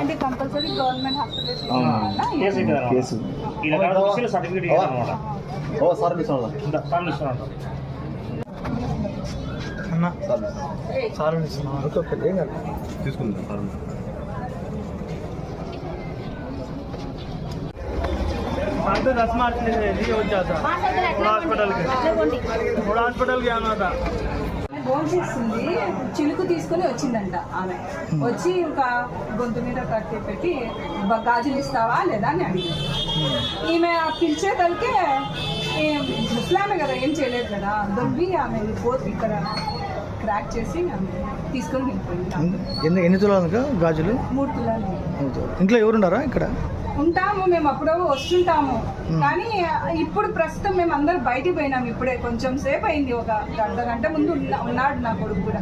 అంటే compulsory government hospitals certificate తీసుకుందాం दस मार्च नहीं हो जाता हॉस्पिटल के आना था ఫోన్ చేస్తుంది. చిలుకు తీసుకొని వచ్చిందంట ఆమె. వచ్చి ఇంకా గొంతు మీద కట్టి పెట్టి గాజులు ఇస్తావా లేదా అని అడిగింది. ఈమె పిలిచే తలకే ముస్లామే కదా, ఏం చేయలేదు కదా, దొబ్బి ఆమె పోతు ఇక్కడ క్రాక్ చేసి తీసుకొని వెళ్ళిపోయింది. ఎన్ని తులాలు గాజులు? 3 తులాలు. ఇంట్లో ఎవరున్నారా? ఇక్కడ ఉంటాము మేము, అప్పుడు వస్తుంటాము. కానీ ఇప్పుడు ప్రస్తుతం మేము అందరూ బయటికి పోయినాము. ఇప్పుడే కొంచెం సేపు అయింది, ఒక అర్ధ గంట ముందు ఉన్నాడు నా కొడుకు కూడా.